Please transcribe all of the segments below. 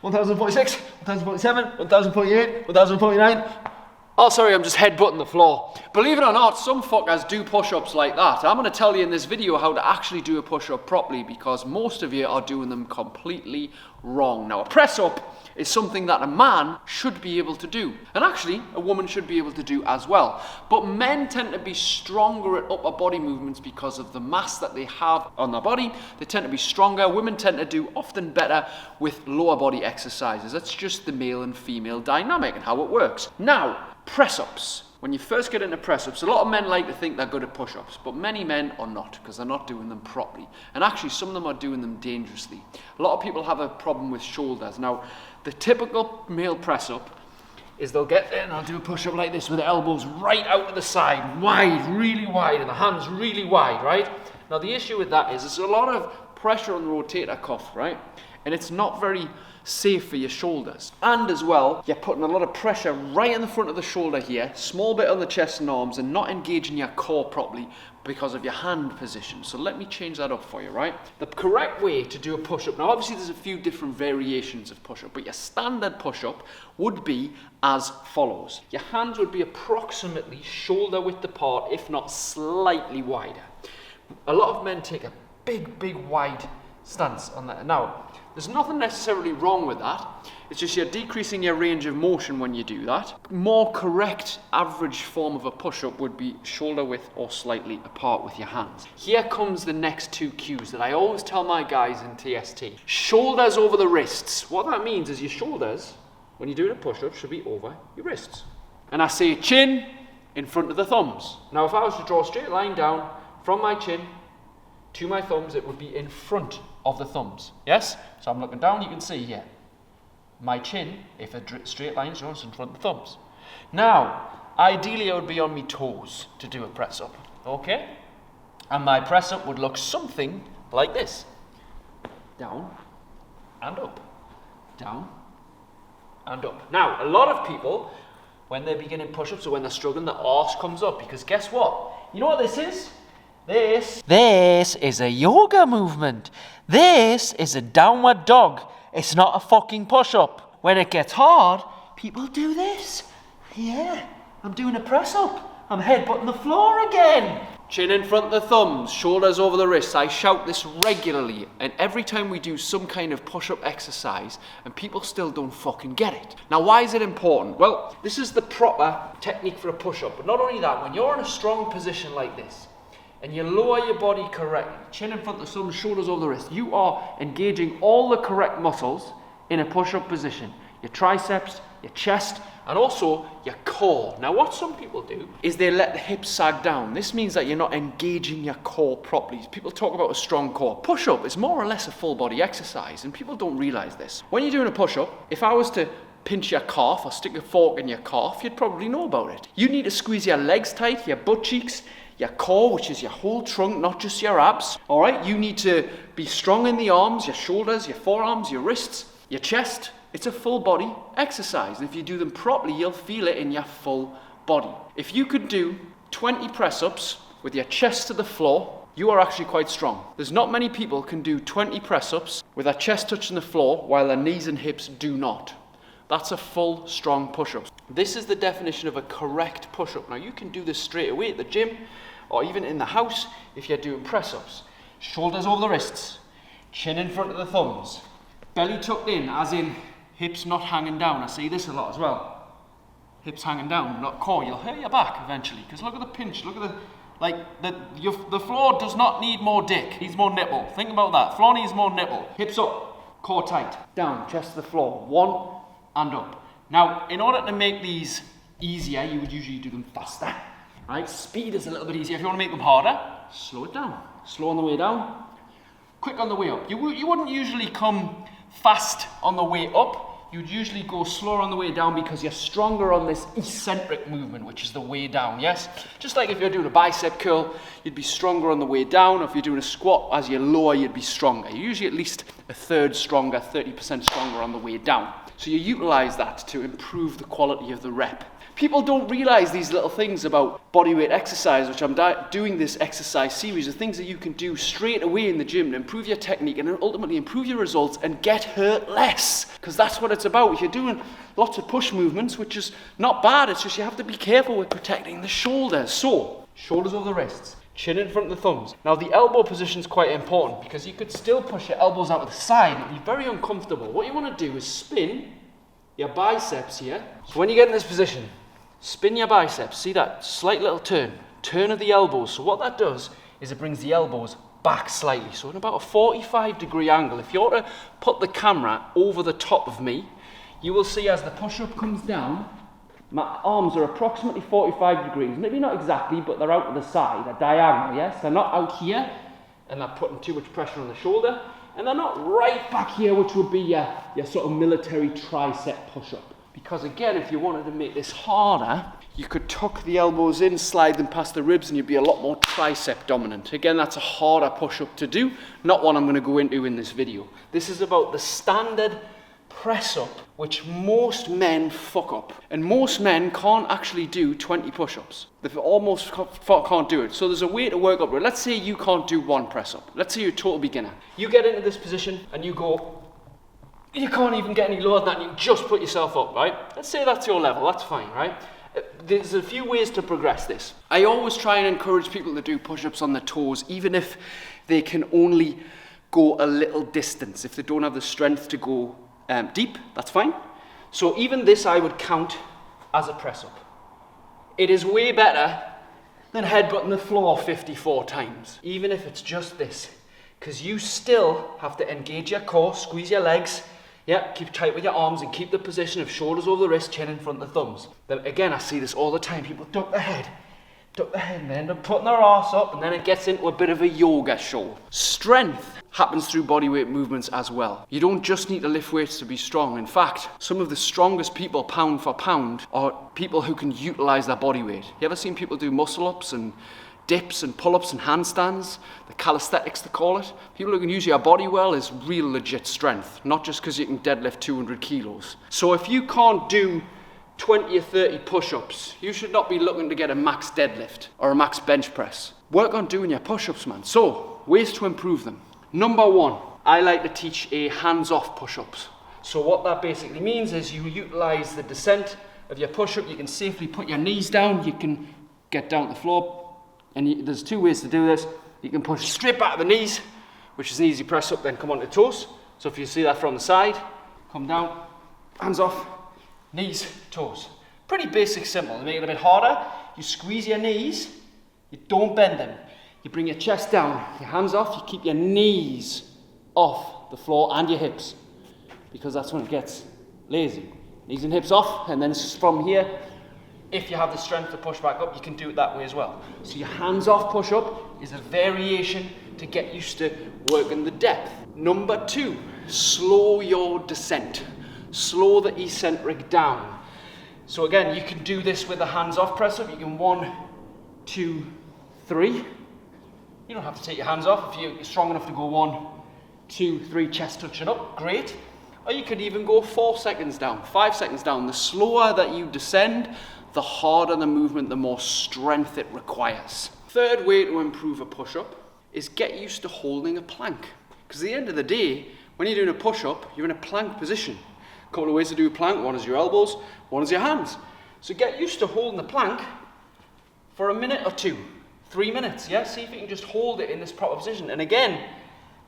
1046, 1047, 1048, 1049. Oh, sorry, I'm just headbutting the floor. Believe it or not, some fuckers do push-ups like that. I'm going to tell you in this video how to actually do a push-up properly because most of you are doing them completely wrong. Now, a press-up is something that a man should be able to do. And actually, a woman should be able to do as well. But men tend to be stronger at upper body movements because of the mass that they have on their body. They tend to be stronger. Women tend to do often better with lower body exercises. That's just the male and female dynamic and how it works. Now, press-ups. When you first get into press-ups, a lot of men like to think they're good at push-ups, but many men are not because they're not doing them properly. And actually, some of them are doing them dangerously. A lot of people have a problem with shoulders. Now, the typical male press-up is they'll get there and they'll do a push-up like this with the elbows right out to the side, wide, really wide, and the hands really wide, right? Now, the issue with that is there's a lot of pressure on the rotator cuff, right? And it's not very safe for your shoulders. And as well, you're putting a lot of pressure right in the front of the shoulder here, small bit on the chest and arms, and not engaging your core properly because of your hand position. So let me change that up for you, right? The correct way to do a push-up, now obviously there's a few different variations of push-up, but your standard push-up would be as follows. Your hands would be approximately shoulder width apart, if not slightly wider. A lot of men take a big wide stance on that. Now, there's nothing necessarily wrong with that. It's just you're decreasing your range of motion when you do that. More correct average form of a push-up would be shoulder width or slightly apart with your hands. Here comes the next two cues that I always tell my guys in TST. Shoulders over the wrists. What that means is your shoulders, when you're doing a push-up, should be over your wrists. And I say chin in front of the thumbs. Now, if I was to draw a straight line down from my chin to my thumbs, it would be in front of the thumbs. Yes? So I'm looking down, you can see here. My chin, if a straight line is in front of the thumbs. Now, ideally I would be on my toes to do a press up. Okay? And my press up would look something like this. Down and up. Down and up. Now, a lot of people, when they're beginning push-ups or when they're struggling, the arse comes up because guess what? You know what this is? This is a yoga movement. This is a downward dog. It's not a fucking push-up. When it gets hard, people do this. Yeah, I'm doing a press-up. I'm headbutting the floor again. Chin in front of the thumbs, shoulders over the wrists. I shout this regularly, and every time we do some kind of push-up exercise, and people still don't fucking get it. Now, why is it important? Well, this is the proper technique for a push-up. But not only that, when you're in a strong position like this, and you lower your body correctly, chin in front of the thumbs, shoulders over the wrist, you are engaging all the correct muscles in a push-up position. Your triceps, your chest, and also your core. Now, what some people do is they let the hips sag down. This means that you're not engaging your core properly. People talk about a strong core. Push-up is more or less a full body exercise, and people don't realize this. When you're doing a push-up, if I was to pinch your calf or stick a fork in your calf, you'd probably know about it. You need to squeeze your legs tight, your butt cheeks, your core, which is your whole trunk, not just your abs. All right, you need to be strong in the arms, your shoulders, your forearms, your wrists, your chest. It's a full body exercise. And if you do them properly, you'll feel it in your full body. If you could do 20 press-ups with your chest to the floor, you are actually quite strong. There's not many people can do 20 press-ups with their chest touching the floor while their knees and hips do not. That's a full, strong push-up. This is the definition of a correct push-up. Now, you can do this straight away at the gym or even in the house if you're doing press-ups. Shoulders over the wrists, chin in front of the thumbs, belly tucked in, as in hips not hanging down. I see this a lot as well. Hips hanging down, not core. You'll hurt your back eventually because look at the pinch. Look at the floor does not need more dick. It needs more nipple. Think about that. Floor needs more nipple. Hips up, core tight, down, chest to the floor. One and up. Now, in order to make these easier, you would usually do them faster. Right? Speed is a little bit easier. If you want to make them harder, slow it down. Slow on the way down, quick on the way up. You wouldn't usually come fast on the way up. You'd usually go slower on the way down because you're stronger on this eccentric movement, which is the way down, yes? Just like if you're doing a bicep curl, you'd be stronger on the way down. Or if you're doing a squat, as you lower, you'd be stronger. You're usually at least a third stronger, 30% stronger on the way down. So you utilize that to improve the quality of the rep. People don't realize these little things about bodyweight exercise, which I'm doing this exercise series, are things that you can do straight away in the gym to improve your technique and ultimately improve your results and get hurt less. Because that's what it's about. You're doing lots of push movements, which is not bad. It's just you have to be careful with protecting the shoulders. So, shoulders over the wrists, chin in front of the thumbs. Now the elbow position is quite important because you could still push your elbows out to the side. It'd be very uncomfortable. What you want to do is spin your biceps here. So when you get in this position, spin your biceps, see that slight little turn of the elbows. So what that does is it brings the elbows back slightly. So in about a 45-degree angle, if you were to put the camera over the top of me, you will see as the push-up comes down, my arms are approximately 45 degrees. Maybe not exactly, but they're out to the side, they're diagonal, yes? They're not out here, and they're putting too much pressure on the shoulder, and they're not right back here, which would be your sort of military tricep push-up. Because again, if you wanted to make this harder, you could tuck the elbows in, slide them past the ribs, and you'd be a lot more tricep dominant. Again, that's a harder push-up to do, not one I'm going to go into in this video. This is about the standard press-up, which most men fuck up. And most men can't actually do 20 push-ups. They almost can't do it. So there's a way to work up. Let's say you can't do one press-up. Let's say you're a total beginner. You get into this position and you go, you can't even get any lower than that, and you just put yourself up, right? Let's say that's your level, that's fine, right? There's a few ways to progress this. I always try and encourage people to do push-ups on their toes, even if they can only go a little distance. If they don't have the strength to go deep, that's fine. So even this I would count as a press-up. It is way better than headbutting the floor 54 times, even if it's just this, because you still have to engage your core, squeeze your legs, yeah, keep tight with your arms and keep the position of shoulders over the wrist, chin in front of the thumbs. Then again, I see this all the time. People duck their head, and they end up putting their arse up, and then it gets into a bit of a yoga show. Strength happens through bodyweight movements as well. You don't just need to lift weights to be strong. In fact, some of the strongest people pound for pound are people who can utilize their body weight. You ever seen people do muscle-ups and dips and pull-ups and handstands, the calisthenics they call it? People who can use your body well is real legit strength, not just because you can deadlift 200 kilos. So if you can't do 20 or 30 push-ups, you should not be looking to get a max deadlift or a max bench press. Work on doing your push-ups, man. So, ways to improve them. Number one, I like to teach a hands-off push-ups. So what that basically means is you utilize the descent of your push-up. You can safely put your knees down, you can get down to the floor, and there's two ways to do this. You can push straight back to the knees, which is an easy press up, then come onto the toes. So if you see that from the side, come down, hands off, knees, toes. Pretty basic, simple. To make it a bit harder, you squeeze your knees, you don't bend them. You bring your chest down, your hands off, you keep your knees off the floor and your hips, because that's when it gets lazy. Knees and hips off, and then from here, if you have the strength to push back up, you can do it that way as well. So your hands-off push-up is a variation to get used to working the depth. Number two, slow your descent. Slow the eccentric down. So again, you can do this with a hands-off press-up. You can 1, 2, 3. You don't have to take your hands off. If you're strong enough to go 1, 2, 3, chest touching up, great. Or you could even go 4 seconds down, 5 seconds down. The slower that you descend, the harder the movement, the more strength it requires. Third way to improve a push-up is get used to holding a plank. Because at the end of the day, when you're doing a push-up, you're in a plank position. A couple of ways to do a plank. One is your elbows, one is your hands. So get used to holding the plank for a minute or 2, 3 minutes, yeah? See if you can just hold it in this proper position. And again,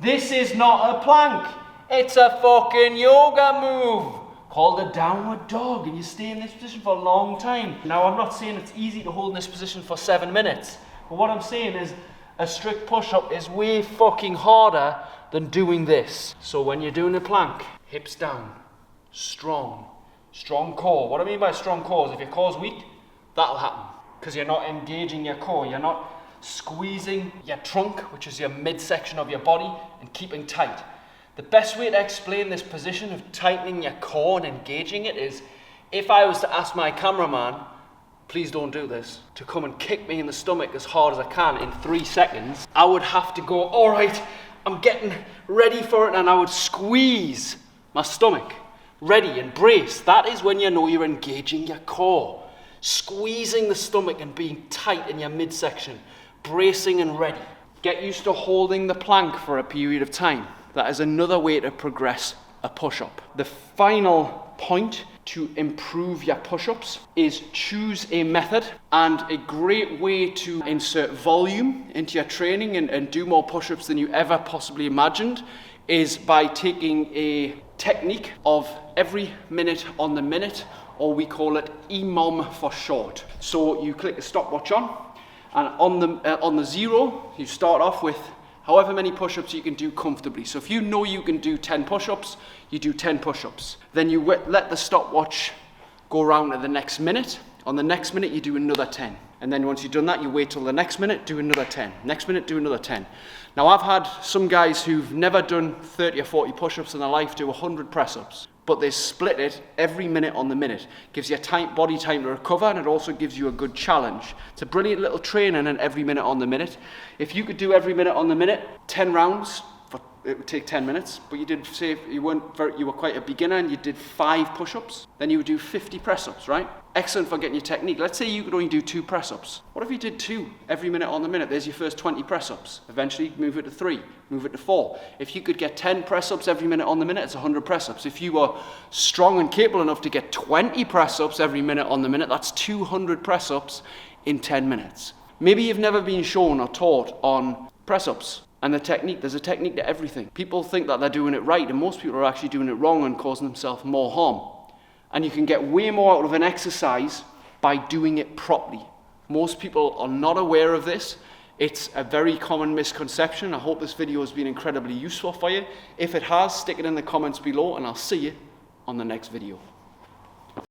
this is not a plank. It's a fucking yoga move called a downward dog, and you stay in this position for a long time. Now, I'm not saying it's easy to hold in this position for 7 minutes, but what I'm saying is a strict push-up is way fucking harder than doing this. So when you're doing a plank, hips down, strong core. What I mean by strong core is if your core's weak, that'll happen, because you're not engaging your core, you're not squeezing your trunk, which is your midsection of your body, and keeping tight. The best way to explain this position of tightening your core and engaging it is, if I was to ask my cameraman, please don't do this, to come and kick me in the stomach as hard as I can in 3 seconds, I would have to go, all right, I'm getting ready for it, and I would squeeze my stomach, ready and brace. That is when you know you're engaging your core. Squeezing the stomach and being tight in your midsection, bracing and ready. Get used to holding the plank for a period of time. That is another way to progress a push-up. The final point to improve your push-ups is choose a method, and a great way to insert volume into your training and do more push-ups than you ever possibly imagined is by taking a technique of every minute on the minute, or we call it EMOM for short. So you click the stopwatch on, and on the 0, you start off with however many push-ups you can do comfortably. So if you know you can do 10 push-ups, you do 10 push-ups. Then you let the stopwatch go around to the next minute. On the next minute, you do another 10. And then once you've done that, you wait till the next minute, do another 10. Next minute, do another 10. Now, I've had some guys who've never done 30 or 40 push-ups in their life do 100 press-ups. But they split it every minute on the minute. Gives you body time to recover, and it also gives you a good challenge. It's a brilliant little training in every minute on the minute. If you could do every minute on the minute, 10 rounds, it would take 10 minutes, but you did, say, if you were quite a beginner and you did 5 push-ups, then you would do 50 press-ups, right? Excellent for getting your technique. Let's say you could only do 2 press-ups. What if you did 2 every minute on the minute? There's your first 20 press-ups. Eventually, move it to 3, move it to 4. If you could get 10 press-ups every minute on the minute, it's 100 press-ups. If you were strong and capable enough to get 20 press-ups every minute on the minute, that's 200 press-ups in 10 minutes. Maybe you've never been shown or taught on press-ups. And the technique, there's a technique to everything. People think that they're doing it right, and most people are actually doing it wrong and causing themselves more harm. And you can get way more out of an exercise by doing it properly. Most people are not aware of this. It's a very common misconception. I hope this video has been incredibly useful for you. If it has, stick it in the comments below, and I'll see you on the next video.